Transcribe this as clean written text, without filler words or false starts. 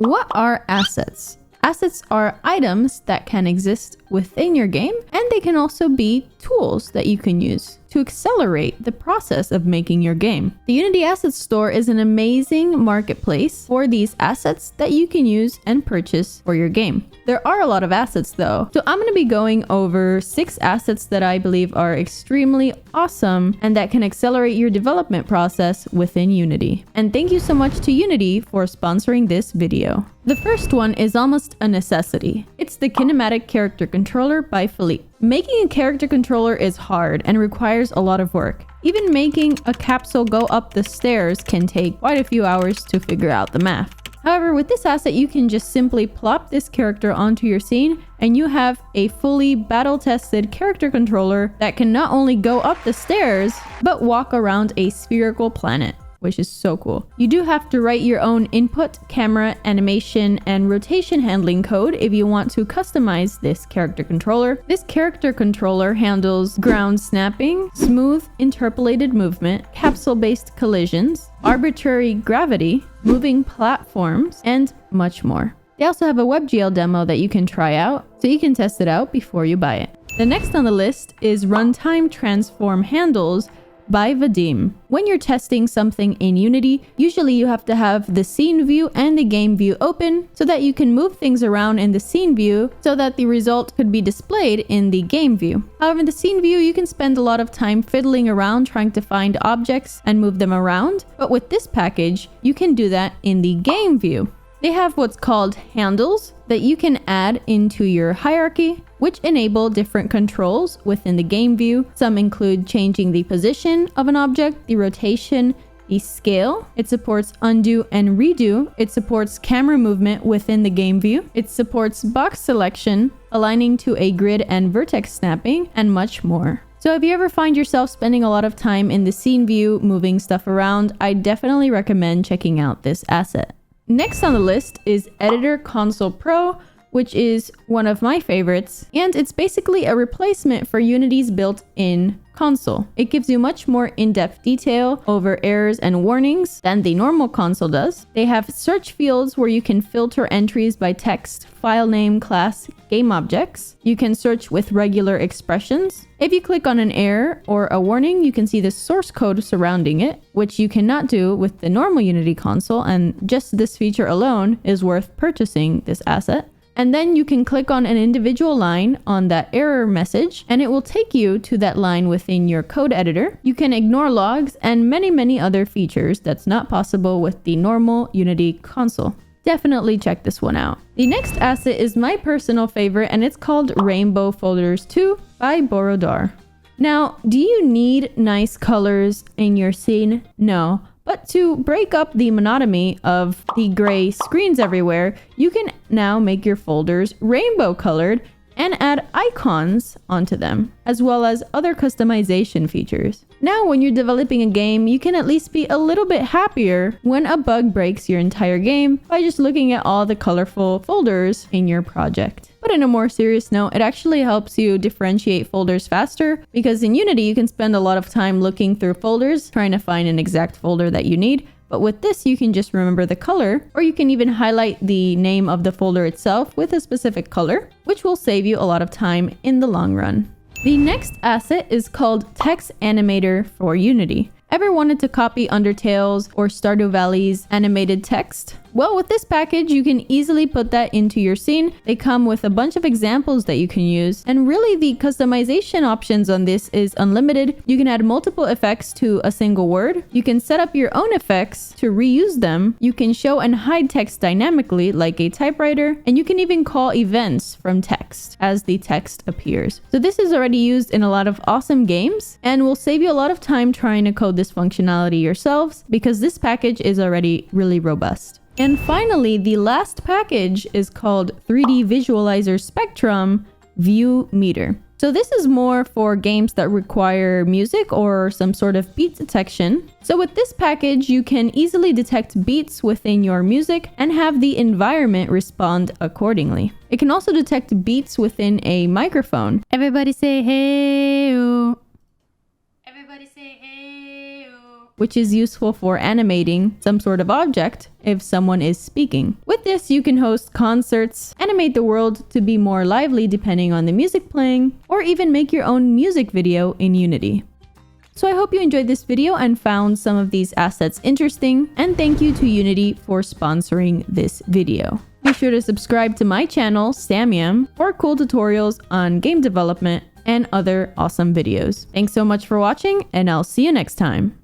What are assets? Assets are items that can exist within your game, and they can also be tools that you can use to accelerate the process of making your game. The Unity Assets Store is an amazing marketplace for these assets that you can use and purchase for your game. There are a lot of assets though, so I'm going to be going over 6 assets that I believe are extremely awesome and that can accelerate your development process within Unity. And thank you so much to Unity for sponsoring this video. The first one is almost a necessity. It's the Kinematic Character Controller by Philippe. Making a character controller is hard and requires a lot of work. Even making a capsule go up the stairs can take quite a few hours to figure out the math. However, with this asset, you can just simply plop this character onto your scene and you have a fully battle-tested character controller that can not only go up the stairs, but walk around a spherical planet, which is so cool. You do have to write your own input, camera, animation, and rotation handling code if you want to customize this character controller. This character controller handles ground snapping, smooth interpolated movement, capsule-based collisions, arbitrary gravity, moving platforms, and much more. They also have a WebGL demo that you can try out, so you can test it out before you buy it. The next on the list is Runtime Transform Handles by Vadim. When you're testing something in Unity, usually you have to have the scene view and the game view open so that you can move things around in the scene view so that the result could be displayed in the game view. However, in the scene view, you can spend a lot of time fiddling around trying to find objects and move them around, but with this package, you can do that in the game view. They have what's called handles that you can add into your hierarchy, which enable different controls within the game view. Some include changing the position of an object, the rotation, the scale. It supports undo and redo. It supports camera movement within the game view. It supports box selection, aligning to a grid and vertex snapping, and much more. So if you ever find yourself spending a lot of time in the scene view moving stuff around, I definitely recommend checking out this asset. Next on the list is Editor Console Pro, which is one of my favorites, and it's basically a replacement for Unity's built-in console. It gives you much more in-depth detail over errors and warnings than the normal console does. They have search fields where you can filter entries by text, file name, class, game objects. You can search with regular expressions. If you click on an error or a warning, you can see the source code surrounding it, which you cannot do with the normal Unity console, and just this feature alone is worth purchasing this asset. And then you can click on an individual line on that error message and it will take you to that line within your code editor. You can ignore logs and many other features that's not possible with the normal Unity console. Definitely check this one out. The next asset is my personal favorite and it's called Rainbow Folders 2 by Borodar. Now, do you need nice colors in your scene? No. But to break up the monotony of the gray screens everywhere, you can now make your folders rainbow colored and add icons onto them, as well as other customization features. Now, when you're developing a game, you can at least be a little bit happier when a bug breaks your entire game by just looking at all the colorful folders in your project. But in a more serious note, it actually helps you differentiate folders faster because in Unity, you can spend a lot of time looking through folders, trying to find an exact folder that you need. But with this, you can just remember the color, or you can even highlight the name of the folder itself with a specific color, which will save you a lot of time in the long run. The next asset is called Text Animator for Unity. Ever wanted to copy Undertale's or Stardew Valley's animated text? Well, with this package, you can easily put that into your scene. They come with a bunch of examples that you can use. And really, the customization options on this is unlimited. You can add multiple effects to a single word. You can set up your own effects to reuse them. You can show and hide text dynamically like a typewriter. And you can even call events from text as the text appears. So this is already used in a lot of awesome games and will save you a lot of time trying to code this functionality yourselves because this package is already really robust. And finally, the last package is called 3D Visualizer Spectrum View Meter. So this is more for games that require music or some sort of beat detection. So with this package, you can easily detect beats within your music and have the environment respond accordingly. It can also detect beats within a microphone. Everybody say hey-o. Everybody say hey-o. which is useful for animating some sort of object if someone is speaking. With this, you can host concerts, animate the world to be more lively depending on the music playing, or even make your own music video in Unity. So I hope you enjoyed this video and found some of these assets interesting, and thank you to Unity for sponsoring this video. Be sure to subscribe to my channel, Samyam, for cool tutorials on game development and other awesome videos. Thanks so much for watching, and I'll see you next time.